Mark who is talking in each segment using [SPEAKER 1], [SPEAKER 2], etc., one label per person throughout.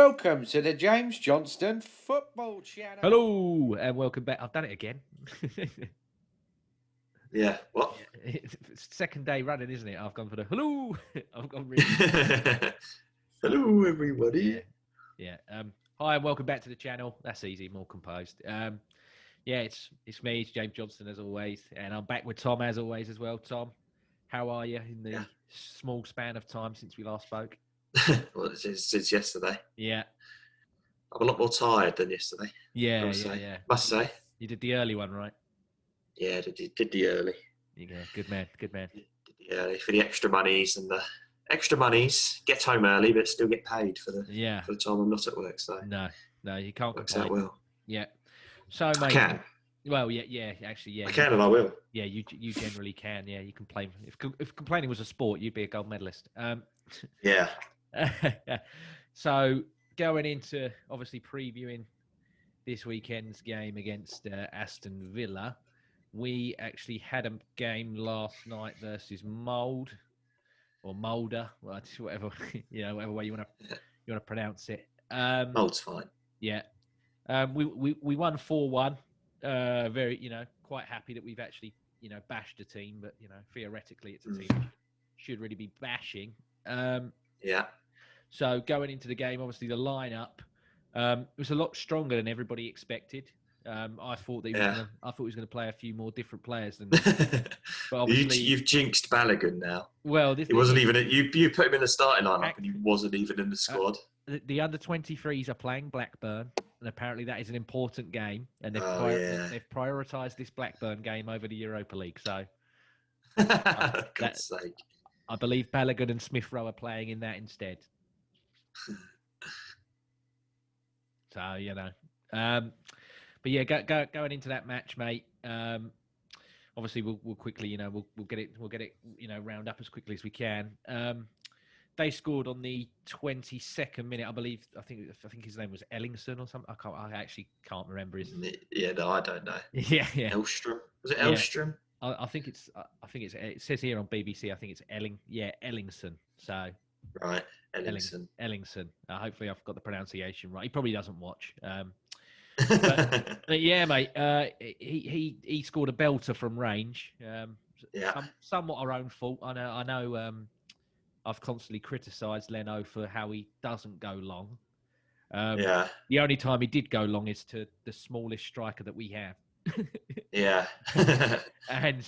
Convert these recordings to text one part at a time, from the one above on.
[SPEAKER 1] welcome to the James Johnston Football Channel.
[SPEAKER 2] Hello, and welcome back. I've done it again.
[SPEAKER 3] Yeah, what?
[SPEAKER 2] It's second day running, isn't it? I've gone for the hello. I've gone really.
[SPEAKER 3] Hello, everybody.
[SPEAKER 2] Yeah. Hi, and welcome back to the channel. That's easy, more composed. It's me, it's James Johnston as always, and I'm back with Tom as always as well. Tom, how are you in the small span of time since we last spoke?
[SPEAKER 3] Well, since yesterday.
[SPEAKER 2] Yeah.
[SPEAKER 3] I'm a lot more tired than yesterday.
[SPEAKER 2] Yeah.
[SPEAKER 3] Must say.
[SPEAKER 2] You did the early one, right?
[SPEAKER 3] Yeah, did the early.
[SPEAKER 2] Yeah, good man.
[SPEAKER 3] Did the early for the extra monies and the extra monies. Get home early, but still get paid for the time I'm not at work. So
[SPEAKER 2] no, you can't
[SPEAKER 3] works
[SPEAKER 2] complain.
[SPEAKER 3] out well.
[SPEAKER 2] Yeah. So, mate.
[SPEAKER 3] I can.
[SPEAKER 2] Well, actually, yeah.
[SPEAKER 3] I can and I will.
[SPEAKER 2] Yeah, you generally can. Yeah, you complain. If complaining was a sport, you'd be a gold medalist.
[SPEAKER 3] Yeah.
[SPEAKER 2] So going into obviously previewing this weekend's game against Aston Villa, we actually had a game last night versus Molde or Molde, whatever whatever way you want to pronounce it.
[SPEAKER 3] Molde's fine.
[SPEAKER 2] Yeah. We won 4-1. Very, quite happy that we've actually, bashed a team, but theoretically it's a team that should really be bashing.
[SPEAKER 3] Yeah.
[SPEAKER 2] So going into the game, obviously the lineup was a lot stronger than everybody expected. I thought he was going to play a few more different players than that. But obviously,
[SPEAKER 3] you've jinxed Balogun now.
[SPEAKER 2] Well,
[SPEAKER 3] he wasn't even. You put him in the starting lineup, and he wasn't even in the squad.
[SPEAKER 2] The under-23s are playing Blackburn, and apparently that is an important game. And they've prioritised this Blackburn game over the Europa League. So,
[SPEAKER 3] God's sake.
[SPEAKER 2] I believe Balogun and Smith Rowe are playing in that instead. So, but yeah, going into that match, mate. Obviously, we'll quickly, we'll get it, round up as quickly as we can. They scored on the 22nd minute, I believe. I think his name was Ellingson or something. I actually can't remember his.
[SPEAKER 3] Yeah, no, I don't know.
[SPEAKER 2] Yeah.
[SPEAKER 3] Ellstrom. Was it Ellstrom?
[SPEAKER 2] I think it's. It says here on BBC. I think it's Ellingson. So.
[SPEAKER 3] Right, Ellingson.
[SPEAKER 2] Ellingson. Hopefully, I've got the pronunciation right. He probably doesn't watch. But yeah, mate. He scored a belter from range. Somewhat our own fault. I know. I've constantly criticised Leno for how he doesn't go long. The only time he did go long is to the smallest striker that we have.
[SPEAKER 3] Yeah.
[SPEAKER 2] And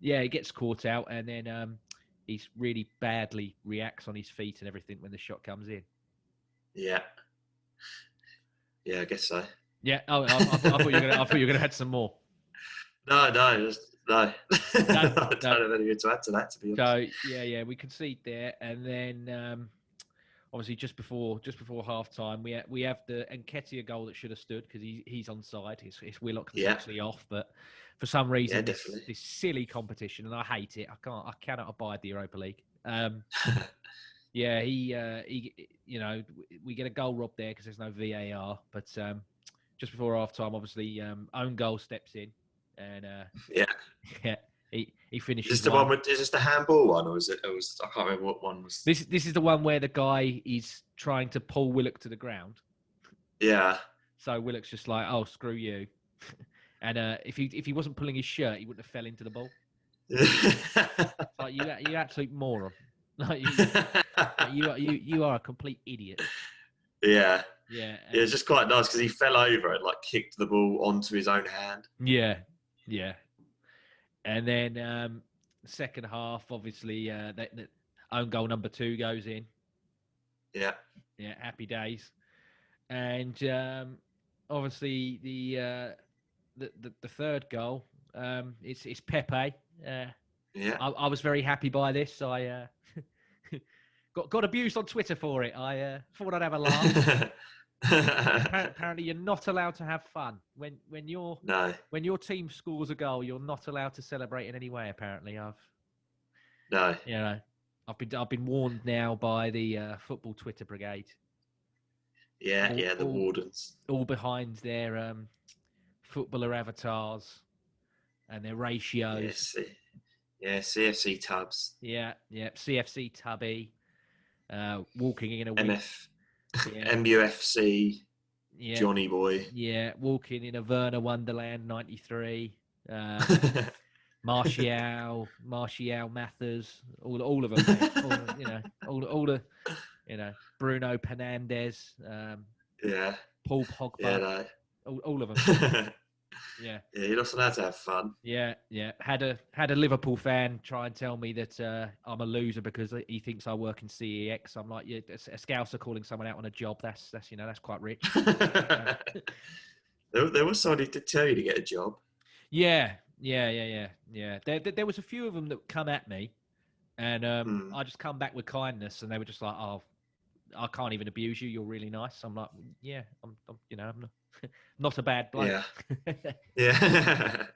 [SPEAKER 2] he gets caught out, and then he's really badly reacts on his feet and everything when the shot comes in.
[SPEAKER 3] Yeah. Yeah, I guess so.
[SPEAKER 2] Yeah. Oh, I thought you were gonna add some more.
[SPEAKER 3] No. I don't have anything to add to that, to be honest.
[SPEAKER 2] So we concede there, and then obviously just before half time, we have the Nketiah goal that should have stood because he's onside. His Willock is actually off, but for some reason this silly competition, and I hate it. I cannot abide the Europa League. He we get a goal robbed there because there's no VAR, but just before half time, obviously own goal steps in. And he finishes.
[SPEAKER 3] Is this the handball one, or is it? I can't remember what one was.
[SPEAKER 2] This is the one where the guy is trying to pull Willock to the ground. Yeah. So Willock's just like, "Oh, screw you," and if he wasn't pulling his shirt, he wouldn't have fell into the ball. Like you absolute moron. Like you are a complete idiot.
[SPEAKER 3] Yeah. Yeah. It's just quite nice because he fell over and kicked the ball onto his own hand.
[SPEAKER 2] Yeah. And then second half, obviously, the own goal number 2 goes in.
[SPEAKER 3] Yeah.
[SPEAKER 2] Yeah, happy days. And obviously the third goal, it's Pepe. I was very happy by this. I got abused on Twitter for it. I thought I'd have a laugh. Apparently, you're not allowed to have fun when your team scores a goal. You're not allowed to celebrate in any way. Apparently, I've been warned now by the football Twitter brigade.
[SPEAKER 3] The wardens,
[SPEAKER 2] all behind their footballer avatars and their ratios.
[SPEAKER 3] CFC tubs.
[SPEAKER 2] CFC tubby, walking in a Yeah.
[SPEAKER 3] MUFC,
[SPEAKER 2] yeah.
[SPEAKER 3] Johnny boy.
[SPEAKER 2] Yeah, walking in a Werner Wonderland '93. Martial Mathers, all of them, mate. All the Bruno Fernandes, Paul Pogba, all of them. Yeah,
[SPEAKER 3] you're not allowed to have fun.
[SPEAKER 2] Yeah. Had a Liverpool fan try and tell me that I'm a loser because he thinks I work in CEX. I'm like, yeah, a Scouser calling someone out on a job. That's quite rich.
[SPEAKER 3] There was somebody to tell you to get a job.
[SPEAKER 2] Yeah. There was a few of them that come at me, and I just come back with kindness, and they were just like, "Oh, I can't even abuse you. You're really nice." I'm like, "Yeah, I'm not a bad bloke."
[SPEAKER 3] Yeah.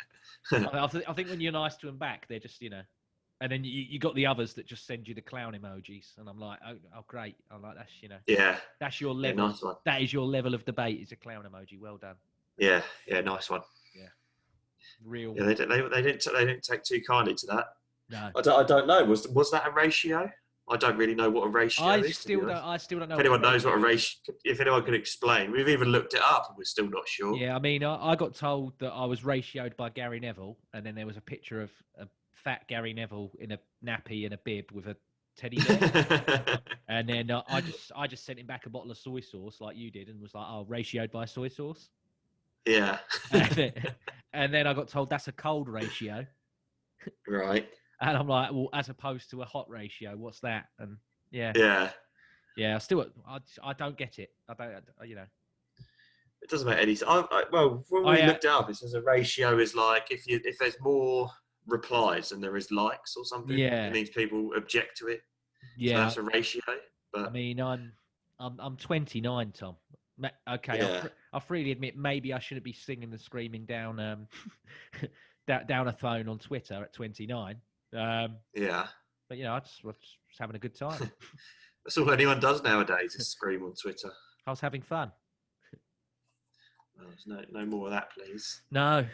[SPEAKER 2] I think when you're nice to them back, they're just and then you got the others that just send you the clown emojis, and I'm like, oh great. I'm like, that's that's your level.
[SPEAKER 3] Nice one.
[SPEAKER 2] That is your level of debate. Is a clown emoji. Well done.
[SPEAKER 3] Yeah, nice one.
[SPEAKER 2] Yeah. Real.
[SPEAKER 3] Yeah, they didn't take too kindly to that.
[SPEAKER 2] No.
[SPEAKER 3] I don't know. Was that a ratio? I don't really know what a ratio is.
[SPEAKER 2] I still don't know.
[SPEAKER 3] If anyone knows what a ratio, if anyone can explain, we've even looked it up and we're still not sure.
[SPEAKER 2] Yeah, I mean, I got told that I was ratioed by Gary Neville, and then there was a picture of a fat Gary Neville in a nappy and a bib with a teddy bear, and then I just sent him back a bottle of soy sauce like you did, and was like, "Oh, ratioed by soy sauce."
[SPEAKER 3] Yeah.
[SPEAKER 2] And then I got told that's a cold ratio.
[SPEAKER 3] Right.
[SPEAKER 2] And I'm like, well, as opposed to a hot ratio, what's that? And yeah. I don't get it. I don't.
[SPEAKER 3] It doesn't make any sense. Well, when we looked it up, it says a ratio is like if there's more replies than there is likes or something.
[SPEAKER 2] Yeah.
[SPEAKER 3] It means people object to it.
[SPEAKER 2] Yeah.
[SPEAKER 3] So that's a ratio. But
[SPEAKER 2] I mean, I'm 29, Tom. Okay, yeah. I'll freely admit maybe I shouldn't be singing and screaming down down a phone on Twitter at 29.
[SPEAKER 3] Yeah.
[SPEAKER 2] But I just was having a good time.
[SPEAKER 3] That's all anyone does nowadays is scream on Twitter.
[SPEAKER 2] I was having fun.
[SPEAKER 3] Well, there's no more of that, please.
[SPEAKER 2] No.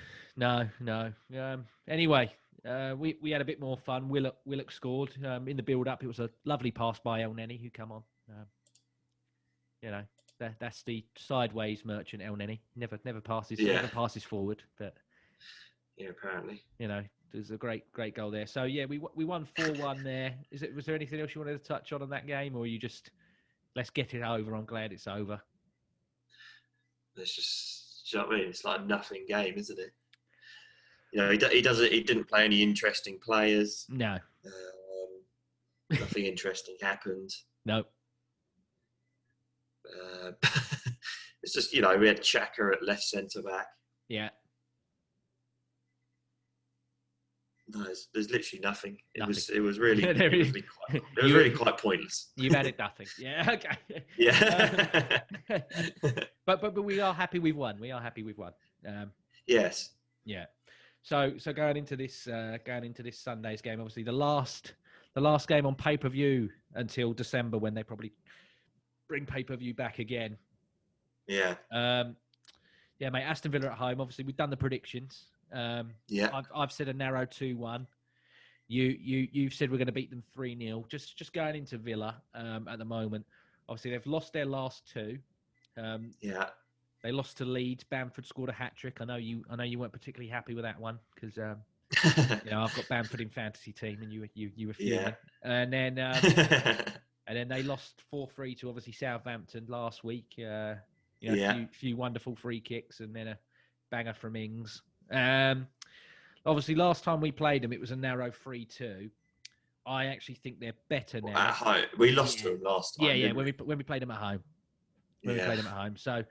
[SPEAKER 2] Anyway, we had a bit more fun. Willock scored in the build-up. It was a lovely pass by El Neni who come on. That's the sideways merchant El Neni. Never passes forward. But
[SPEAKER 3] yeah, apparently.
[SPEAKER 2] There's a great goal there. So yeah, we won 4-1 there. Was there anything else you wanted to touch on that game, or you just let's get it over? I'm glad it's over.
[SPEAKER 3] It's just, you know what I mean? It's like a nothing game, isn't it? He didn't play any interesting players.
[SPEAKER 2] No.
[SPEAKER 3] Nothing interesting happened.
[SPEAKER 2] No.
[SPEAKER 3] It's just, we had Xhaka at left centre back.
[SPEAKER 2] Yeah.
[SPEAKER 3] No, there's literally nothing. It was really quite pointless.
[SPEAKER 2] You've added nothing. Yeah, okay.
[SPEAKER 3] Yeah.
[SPEAKER 2] But we are happy we've won.
[SPEAKER 3] Yes.
[SPEAKER 2] Yeah. So going into this Sunday's game, obviously the last game on pay-per-view until December when they probably bring pay-per-view back again.
[SPEAKER 3] Yeah.
[SPEAKER 2] Yeah, mate. Aston Villa at home. Obviously, we've done the predictions.
[SPEAKER 3] Yeah.
[SPEAKER 2] I've said a narrow 2-1. You've said we're going to beat them 3-0. Just going into Villa at the moment. Obviously, they've lost their last two.
[SPEAKER 3] Yeah.
[SPEAKER 2] They lost to Leeds. Bamford scored a hat-trick. I know you weren't particularly happy with that one because I've got Bamford in fantasy team, and you were fuming.
[SPEAKER 3] Yeah.
[SPEAKER 2] And then they lost 4-3 to obviously Southampton last week. A few wonderful free kicks and then a banger from Ings. Obviously, last time we played them, it was a narrow 3-2. I actually think they're better now.
[SPEAKER 3] At home, we lost to them last time.
[SPEAKER 2] Yeah. When we played them at home. We played them at home. So.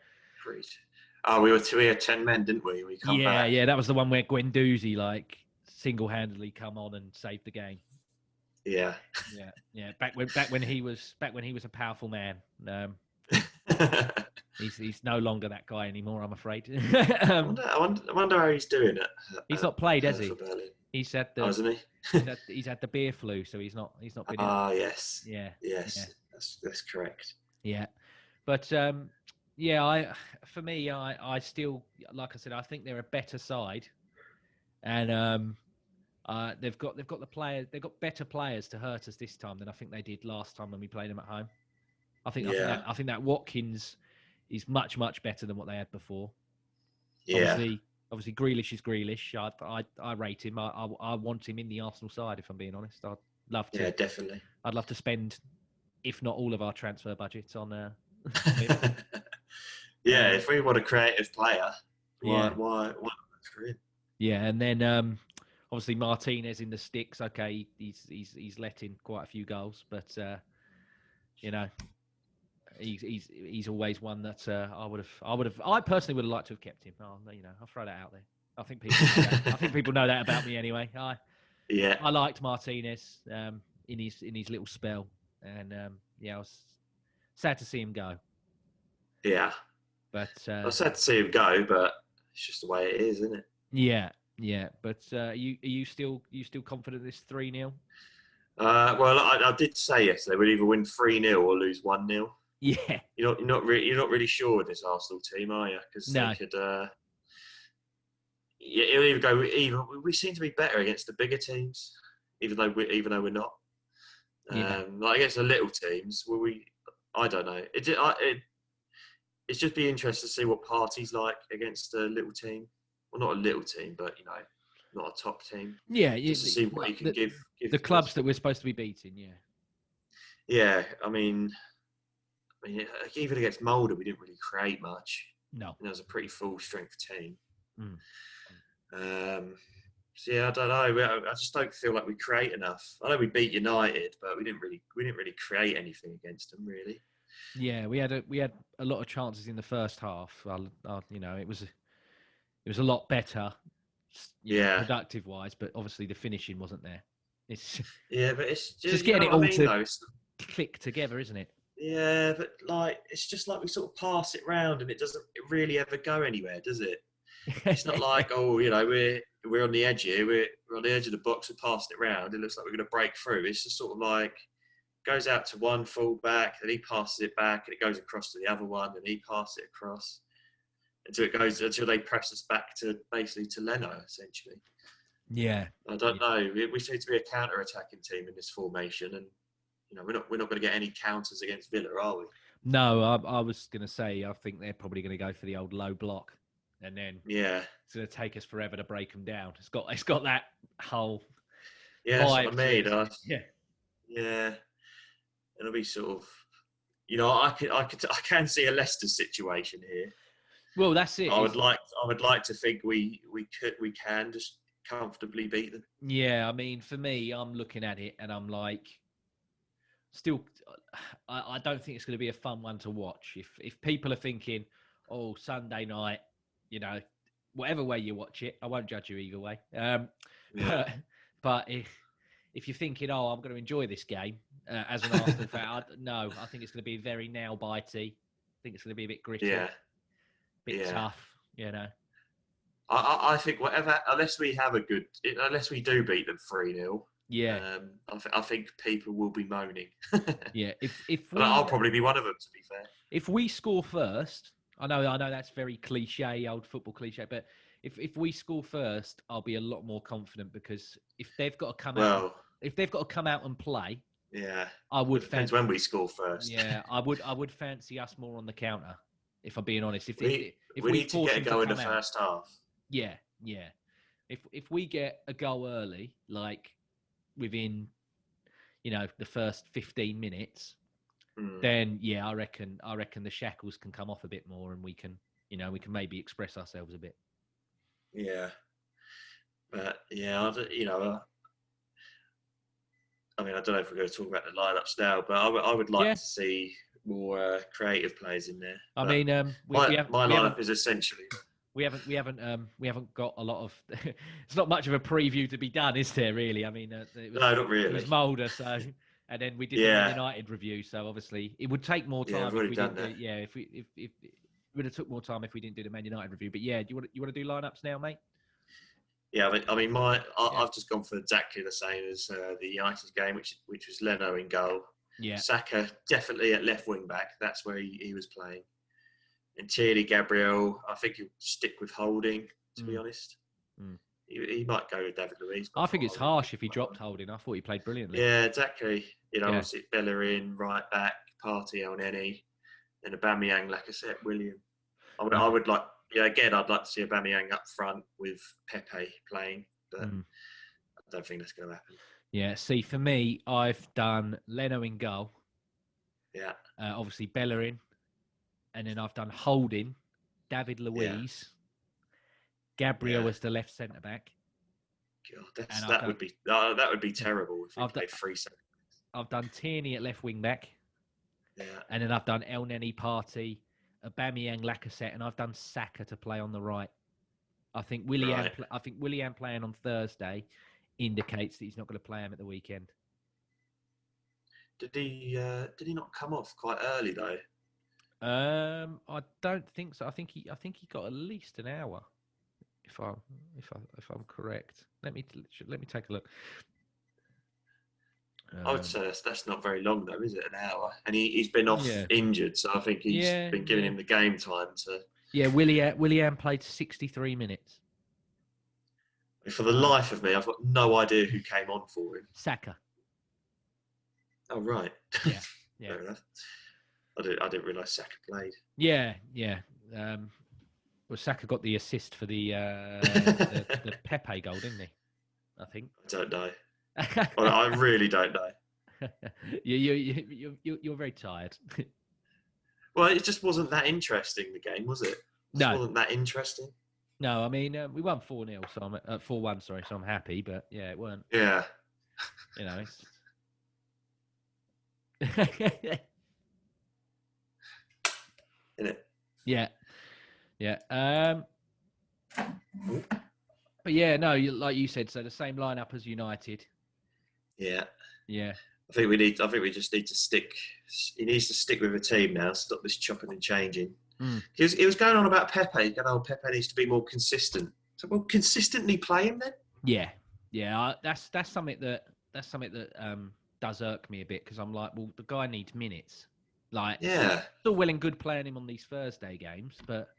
[SPEAKER 3] Oh, we had 10 men, didn't we? We come back.
[SPEAKER 2] Yeah. That was the one where Guendouzi single-handedly come on and saved the game.
[SPEAKER 3] Yeah.
[SPEAKER 2] Back when he was a powerful man. He's no longer that guy anymore, I'm afraid.
[SPEAKER 3] I wonder how he's doing it.
[SPEAKER 2] He's not played, has he?
[SPEAKER 3] He's had the. Hasn't
[SPEAKER 2] he? He's had the beer flu, so he's not been.
[SPEAKER 3] Yes.
[SPEAKER 2] Yeah.
[SPEAKER 3] Yes, yeah. That's correct.
[SPEAKER 2] Yeah, but for me, I still, like I said, I think they're a better side, and they've got the players. They've got better players to hurt us this time than I think they did last time when we played them at home. I think that Watkins is much better than what they had before.
[SPEAKER 3] Yeah.
[SPEAKER 2] Obviously, Grealish is Grealish. I rate him. I want him in the Arsenal side. If I'm being honest, I'd love to.
[SPEAKER 3] Yeah, definitely.
[SPEAKER 2] I'd love to spend, if not all of our transfer budgets on him.
[SPEAKER 3] Yeah, if we want a creative player, why not for him?
[SPEAKER 2] Yeah, and then obviously Martinez in the sticks. Okay, he's let in quite a few goals, but you know, he's always one that I personally would have liked to have kept him. I'll throw that out there. I think people know that. I think people know that about me anyway. I liked Martinez in his little spell, and I was sad to see him go.
[SPEAKER 3] Yeah,
[SPEAKER 2] but
[SPEAKER 3] I was sad to see him go, but it's just the way it is, isn't it?
[SPEAKER 2] Yeah. But are you still confident this 3-0?
[SPEAKER 3] Well, I did say yesterday we'd either win 3-0 or lose 1-0.
[SPEAKER 2] Yeah.
[SPEAKER 3] You're not really sure with this Arsenal team, are you? Because they could. It'll either go. We seem to be better against the bigger teams, even though we're not. Like against the little teams, I don't know. It's just be interesting to see what Partey's like against a little team. Well, not a little team, but not a top team.
[SPEAKER 2] Yeah,
[SPEAKER 3] just to see what he can give
[SPEAKER 2] the clubs that we're supposed to be beating. Yeah.
[SPEAKER 3] Yeah, I mean, even against Molde, we didn't really create much.
[SPEAKER 2] No,
[SPEAKER 3] it was a pretty full strength team.
[SPEAKER 2] Mm.
[SPEAKER 3] So yeah, I don't know. I just don't feel like we create enough. I know we beat United, but we didn't really create anything against them, really.
[SPEAKER 2] Yeah, we had a lot of chances in the first half. It was a lot better, productive wise, but obviously the finishing wasn't there. But
[SPEAKER 3] it's
[SPEAKER 2] just getting it all to click together, isn't it?
[SPEAKER 3] Yeah, but it's just like we sort of pass it round and it doesn't really ever go anywhere, does it? It's not like we're on the edge here, we're on the edge of the box, we passed it round, it looks like we're going to break through. It's just sort of like goes out to one full-back, and he passes it back, and it goes across to the other one, and he passes it across until they press us back to basically to Leno, essentially.
[SPEAKER 2] Yeah,
[SPEAKER 3] I don't know. We seem to be a counter-attacking team in this formation, and we're not going to get any counters against Villa, are we?
[SPEAKER 2] No, I was going to say I think they're probably going to go for the old low block, and then it's going to take us forever to break them down. It's got that whole
[SPEAKER 3] vibe. That's what I mean.
[SPEAKER 2] Yeah.
[SPEAKER 3] It'll be sort of, I can see a Leicester situation here.
[SPEAKER 2] Well, that's it.
[SPEAKER 3] I would like to think we can just comfortably beat them.
[SPEAKER 2] Yeah, I mean, for me, I'm looking at it and I'm like, still, I don't think it's going to be a fun one to watch. If people are thinking, oh, Sunday night, whatever way you watch it, I won't judge you either way. But if you're thinking, oh, I'm going to enjoy this game as an Arsenal fan, I think it's going to be very nail-bitey. I think it's going to be a bit gritty, tough,
[SPEAKER 3] I think unless we do beat them 3-0, I think people will be moaning.
[SPEAKER 2] Yeah,
[SPEAKER 3] I'll probably be one of them, to be fair.
[SPEAKER 2] If we score first, I know that's very cliche, old football cliche, but if we score first, I'll be a lot more confident because if they've got to come out and play, I would.
[SPEAKER 3] Depends when we score first.
[SPEAKER 2] Yeah, I would fancy us more on the counter. If I'm being honest, if we
[SPEAKER 3] need to get a go in the first half.
[SPEAKER 2] Yeah. If we get a goal early, like within, the first 15 minutes, then I reckon the shackles can come off a bit more, and we can maybe express ourselves a bit.
[SPEAKER 3] Yeah, but I mean, I don't know if we're going to talk about the lineups now, but I would like to see more creative players in there.
[SPEAKER 2] I mean,
[SPEAKER 3] my lineup is essentially.
[SPEAKER 2] We haven't got a lot of. It's not much of a preview to be done, is there? Really? I mean,
[SPEAKER 3] no, not really.
[SPEAKER 2] It was Molde, so and then we did the Man United review, so obviously it would take more time if we didn't. If it would have took more time if we didn't do the Man United review. But yeah, you want to do lineups now, mate?
[SPEAKER 3] Yeah, I mean, I've just gone for exactly the same as the United game, which was Leno in goal.
[SPEAKER 2] Yeah.
[SPEAKER 3] Saka definitely at left wing back. That's where he was playing. And Tierney, Gabriel, I think he'll stick with Holding, to be honest. He might go with David Luiz.
[SPEAKER 2] I think it's harsh if he dropped Holding. I thought he played brilliantly.
[SPEAKER 3] Yeah, exactly. Obviously Bellerin, right back, Partey, El Neni, and Aubameyang, Lacazette, William. I would like, again, I'd like to see Aubameyang up front with Pepe playing, but I don't think that's going to happen.
[SPEAKER 2] Yeah, see, for me, I've done Leno in goal.
[SPEAKER 3] Yeah.
[SPEAKER 2] Obviously, Bellerin. And then I've done Holding, David Luiz, Gabriel as the left centre-back.
[SPEAKER 3] God, that would be terrible if we played 3 centre.
[SPEAKER 2] I've done Tierney at left wing-back.
[SPEAKER 3] Yeah.
[SPEAKER 2] And then I've done El Neni, Partey, Aubameyang, Lacazette, and I've done Saka to play on the right. I think Willian playing on Thursday indicates that he's not going to play him at the weekend.
[SPEAKER 3] Did he not come off quite early though?
[SPEAKER 2] I don't think so. I think he got at least an hour, if I'm correct. Let me take a look.
[SPEAKER 3] I would say that's not very long though, is it? An hour, and he's been off injured, so I think he's been giving him the game time to.
[SPEAKER 2] Yeah, Willian played 63 minutes.
[SPEAKER 3] For the life of me, I've got no idea who came on for him.
[SPEAKER 2] Saka.
[SPEAKER 3] Oh right.
[SPEAKER 2] Yeah.
[SPEAKER 3] Fair enough. I didn't realise Saka played.
[SPEAKER 2] Yeah. Well, Saka got the assist for the Pepe goal, didn't he? I think.
[SPEAKER 3] I don't know. Well, I really don't know.
[SPEAKER 2] You're very tired.
[SPEAKER 3] Well, it just wasn't that interesting, the game, was it? It wasn't that interesting.
[SPEAKER 2] No, I mean we won 4-0, so I'm 4-1. Sorry, so I'm happy. But yeah, it weren't.
[SPEAKER 3] Yeah.
[SPEAKER 2] You know.
[SPEAKER 3] Isn't it?
[SPEAKER 2] Yeah. But yeah, no, like you said, so the same lineup as United.
[SPEAKER 3] Yeah.
[SPEAKER 2] Yeah.
[SPEAKER 3] I think we just need to stick. He needs to stick with a team now. Stop this chopping and changing. He was going on about Pepe. Pepe needs to be more consistent. So we'll consistently play him then.
[SPEAKER 2] Yeah. That's something that does irk me a bit because I'm like, well, the guy needs minutes. Like, it's still well and good playing him on these Thursday games, but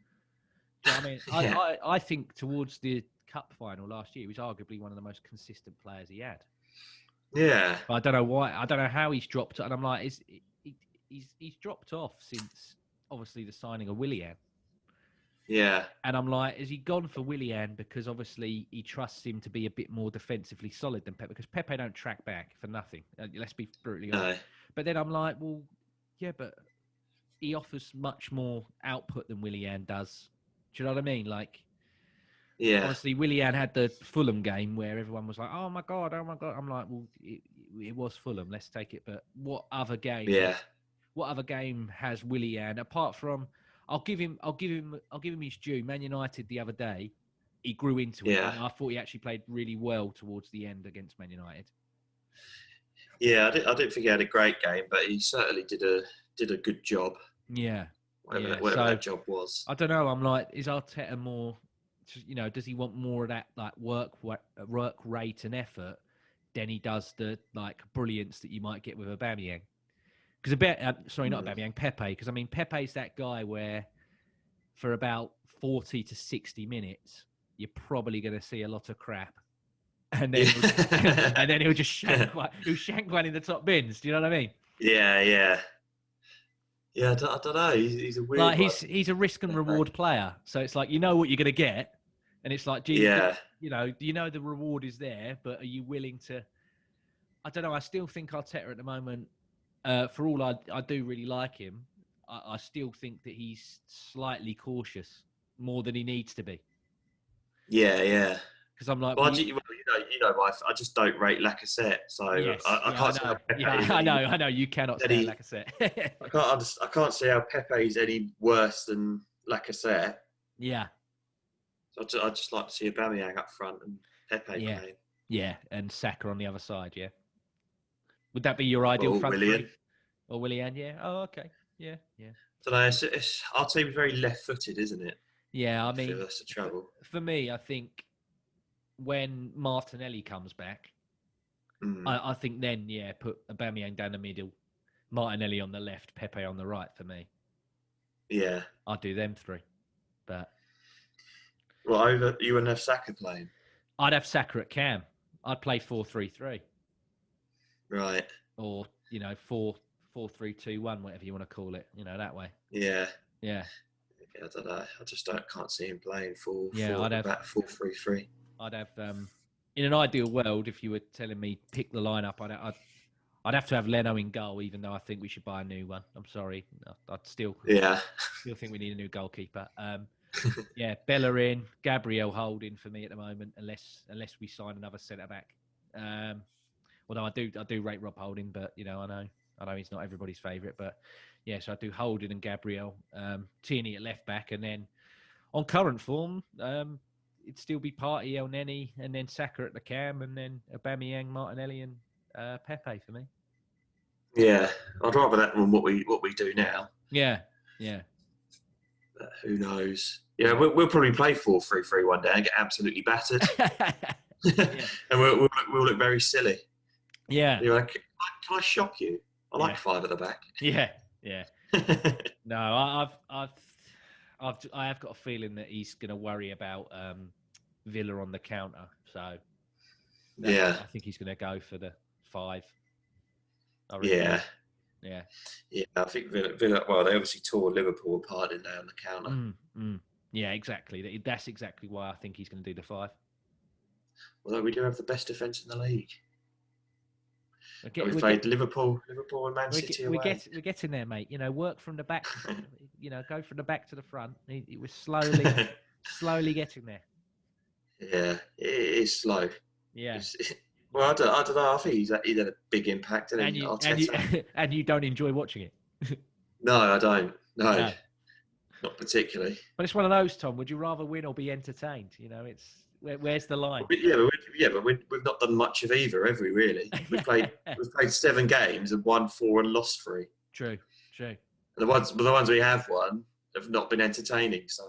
[SPEAKER 2] do you know what I mean? I think towards the cup final last year, he was arguably one of the most consistent players he had.
[SPEAKER 3] Yeah.
[SPEAKER 2] But I don't know why. I don't know how he's dropped. And I'm like, he's dropped off since obviously the signing of Willian.
[SPEAKER 3] Yeah.
[SPEAKER 2] And I'm like, has he gone for Willian because obviously he trusts him to be a bit more defensively solid than Pepe? Because Pepe don't track back for nothing. Let's be brutally honest. But then I'm like, well, yeah, but he offers much more output than Willian does. Do you know what I mean? Like, obviously Willian had the Fulham game where everyone was like, oh my God. I'm like, well, it was Fulham. Let's take it. But what other game?
[SPEAKER 3] Yeah.
[SPEAKER 2] What other game has Willian apart from? I'll give him his due. Man United the other day, he grew into it. And I thought he actually played really well towards the end against Man United. Yeah,
[SPEAKER 3] I didn't think he had a great game, but he certainly did a good job.
[SPEAKER 2] Yeah.
[SPEAKER 3] Whatever that job was.
[SPEAKER 2] I don't know. I'm like, is Arteta more? You know, does he want more of that like work rate and effort than he does the like brilliance that you might get with Aubameyang? Because not Aubameyang, Pepe. Because I mean, Pepe's that guy where for about 40 to 60 minutes, you're probably going to see a lot of crap, and then and then he'll just shank one in the top bins. Do you know what I mean?
[SPEAKER 3] Yeah. I don't know. He's a weird.
[SPEAKER 2] Like he's a risk and reward player. So it's like you know what you're going to get, and it's like, gee, you know the reward is there, but are you willing to? I don't know. I still think Arteta at the moment. For all I do really like him, I still think that he's slightly cautious more than he needs to be.
[SPEAKER 3] Yeah.
[SPEAKER 2] Because I'm like,
[SPEAKER 3] well, you know, I just don't rate Lacazette, so
[SPEAKER 2] yes,
[SPEAKER 3] I can't see how Pepe.
[SPEAKER 2] I know you cannot say Lacazette.
[SPEAKER 3] I can't see how Pepe is any worse than Lacazette.
[SPEAKER 2] Yeah.
[SPEAKER 3] So I just like to see Aubameyang up front and Pepe playing.
[SPEAKER 2] Yeah, and Saka on the other side. Yeah. Would that be your ideal front three? Or Willian? Yeah. Oh, okay. Yeah.
[SPEAKER 3] So our team's very left-footed, isn't it?
[SPEAKER 2] Yeah, I mean,
[SPEAKER 3] that's the trouble.
[SPEAKER 2] For me, I think when Martinelli comes back, I think then, put Aubameyang down the middle, Martinelli on the left, Pepe on the right for me.
[SPEAKER 3] Yeah.
[SPEAKER 2] I'd do them three. But
[SPEAKER 3] well, you wouldn't have Saka playing?
[SPEAKER 2] I'd have Saka at cam. I'd play 4-3-3.
[SPEAKER 3] Right.
[SPEAKER 2] Or, 4-2-3-1. 4-3-2-1, whatever you want to call it. That way.
[SPEAKER 3] Yeah.
[SPEAKER 2] Yeah.
[SPEAKER 3] I don't know. I just can't see him playing 4-3-3.
[SPEAKER 2] I'd have in an ideal world, if you were telling me pick the lineup, I'd have to have Leno in goal, even though I think we should buy a new one. I'm sorry, I'd still think we need a new goalkeeper. Yeah, Bella in, Gabriel holding for me at the moment, unless we sign another centre back. Although I do rate Rob Holding, but I know he's not everybody's favourite, but yeah, so I do Holding and Gabriel, Tierney at left back, and then on current form, it'd still be Partey, El Neni, and then Saka at the cam, and then Aubameyang, Martinelli, and Pepe for me.
[SPEAKER 3] Yeah, I'd rather that than what we do now.
[SPEAKER 2] Yeah.
[SPEAKER 3] But who knows? Yeah, we'll probably play 4-3-3 one day and get absolutely battered, and we'll look very silly.
[SPEAKER 2] Yeah.
[SPEAKER 3] You're like, can I shock you? I like 5 at the back.
[SPEAKER 2] Yeah. No, I have got a feeling that he's going to worry about Villa on the counter. So I think he's going to go for the 5. Yeah.
[SPEAKER 3] I think Villa. Well, they obviously tore Liverpool apart in there on the counter.
[SPEAKER 2] Yeah, exactly. That's exactly why I think he's going to do the 5.
[SPEAKER 3] Although we do have the best defence in the league. We've played Liverpool and Man City away.
[SPEAKER 2] We're getting there, mate. Work from the back. Go from the back to the front. It was slowly getting there.
[SPEAKER 3] Yeah, it is slow.
[SPEAKER 2] Yeah.
[SPEAKER 3] Well, I don't know. I think he's had a big impact.
[SPEAKER 2] And you don't enjoy watching it.
[SPEAKER 3] No, I don't. No, not particularly.
[SPEAKER 2] But it's one of those, Tom. Would you rather win or be entertained? It's where's the line?
[SPEAKER 3] But we've not done much of either, have we? Really, we've played 7 games and won 4 and lost 3.
[SPEAKER 2] True.
[SPEAKER 3] And the ones we have won have not been entertaining. So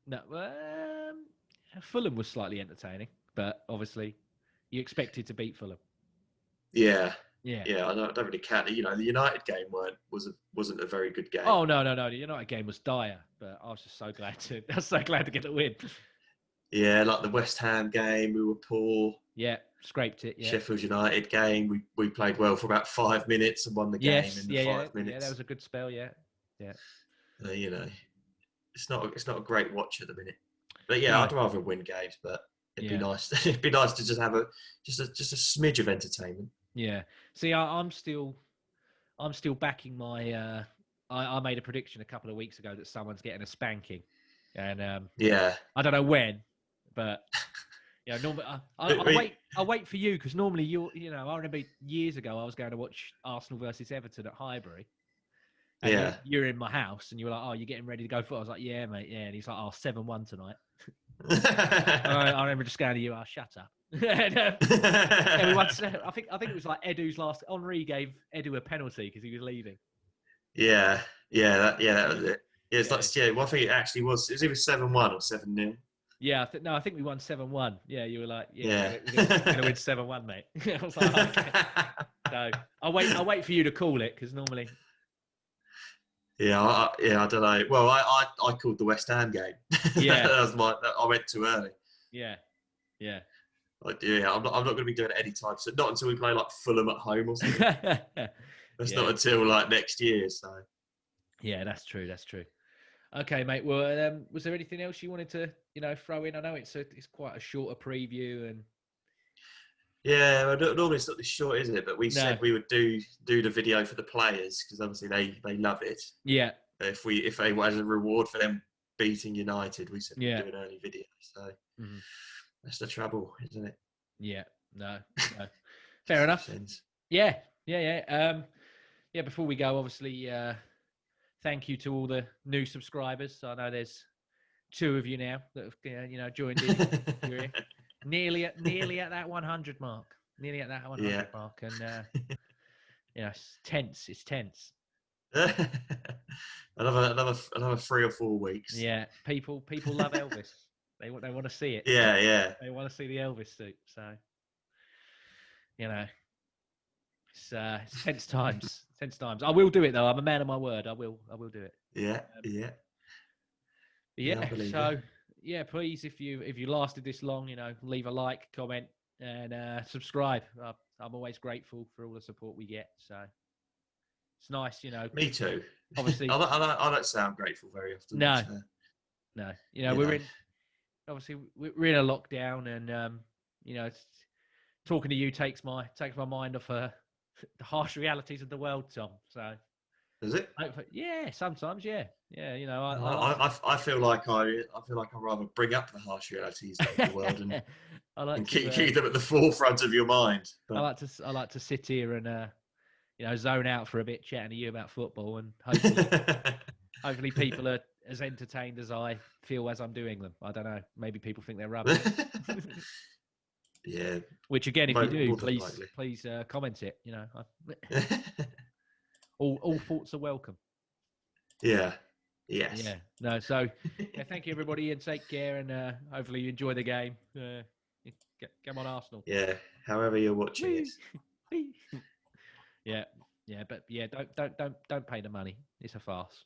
[SPEAKER 2] no, Fulham was slightly entertaining, but obviously you expected to beat Fulham. Yeah.
[SPEAKER 3] I don't really count. The United game wasn't a very good game.
[SPEAKER 2] Oh no, the United game was dire, but I was just so glad to get the win.
[SPEAKER 3] Yeah, like the West Ham game, we were poor.
[SPEAKER 2] Yeah, scraped it. Yeah.
[SPEAKER 3] Sheffield United game, we played well for about 5 minutes and won the game in the 5 minutes.
[SPEAKER 2] Yeah, that was a good spell. Yeah.
[SPEAKER 3] It's not a great watch at the minute. But yeah, I'd rather win games, but it'd be nice. It'd be nice to just have a smidge of entertainment.
[SPEAKER 2] Yeah. See, I'm still backing my. I made a prediction a couple of weeks ago that someone's getting a spanking, and I don't know when, but normally I wait for you because normally I remember years ago I was going to watch Arsenal versus Everton at Highbury. And you're in my house and you were like, oh, you're getting ready to go for it. I was like, yeah, mate, yeah. And he's like, oh, 7-1 tonight. I remember just going to you, shut up. And, we won, I think it was like Edu's last. Henri gave Edu a penalty because he was leaving.
[SPEAKER 3] That was it. Yeah, it's like well, I think it actually was. It was either 7-1 or 7-0.
[SPEAKER 2] Yeah, I think we won 7-1. Yeah, you were like, we're gonna win 7-1, mate. I was like, okay. So I'll wait for you to call it because normally.
[SPEAKER 3] Yeah, I don't know. Well, I called the West Ham game.
[SPEAKER 2] Yeah,
[SPEAKER 3] I went too early.
[SPEAKER 2] Yeah.
[SPEAKER 3] I'm not going to be doing it anytime. So not until we play like Fulham at home or something. That's not until like next year. So.
[SPEAKER 2] Yeah, that's true. Okay, mate. Well, was there anything else you wanted to throw in? I know it's quite a shorter preview and.
[SPEAKER 3] Yeah, well, normally it's not this short, isn't it? But we said we would do the video for the players because obviously they love it.
[SPEAKER 2] Yeah.
[SPEAKER 3] If they as a reward for them beating United, we said we'd do an early video. So that's the trouble, isn't it?
[SPEAKER 2] Yeah. No. Fair enough. Yeah. Before we go, obviously, thank you to all the new subscribers. I know there's 2 of you now that have joined in. Nearly at that 100 mark. Mark, and it's tense. It's tense.
[SPEAKER 3] another 3 or 4 weeks.
[SPEAKER 2] Yeah, people love Elvis. They want to see it.
[SPEAKER 3] Yeah.
[SPEAKER 2] They want to see the Elvis suit. So it's tense times. I will do it though. I'm a man of my word. I will do it.
[SPEAKER 3] Yeah.
[SPEAKER 2] So. Yeah, please, if you lasted this long, leave a like, comment, and subscribe. I'm always grateful for all the support we get. So, it's nice, you know.
[SPEAKER 3] Me too.
[SPEAKER 2] Obviously,
[SPEAKER 3] I don't sound grateful very often.
[SPEAKER 2] no,
[SPEAKER 3] But,
[SPEAKER 2] no. You know, we're in a lockdown, and you know, talking to you takes my mind off the harsh realities of the world, Tom. So,
[SPEAKER 3] is it?
[SPEAKER 2] Yeah, sometimes, yeah. You know,
[SPEAKER 3] I feel like I rather bring up the harsh realities of the world and keep them at the forefront of your mind. But...
[SPEAKER 2] I like to sit here and you know, zone out for a bit, chatting to you about football, and hopefully people are as entertained as I feel as I'm doing them. I don't know. Maybe people think they're rubbish.
[SPEAKER 3] Yeah.
[SPEAKER 2] Which again, if you do, please comment it. You know, all thoughts are welcome.
[SPEAKER 3] Yeah. Yes.
[SPEAKER 2] Yeah. No. So, yeah, thank you everybody, and take care, and hopefully you enjoy the game. Come on, Arsenal.
[SPEAKER 3] Yeah. However you're watching it.
[SPEAKER 2] Yeah. Yeah. But yeah, don't pay the money. It's a farce.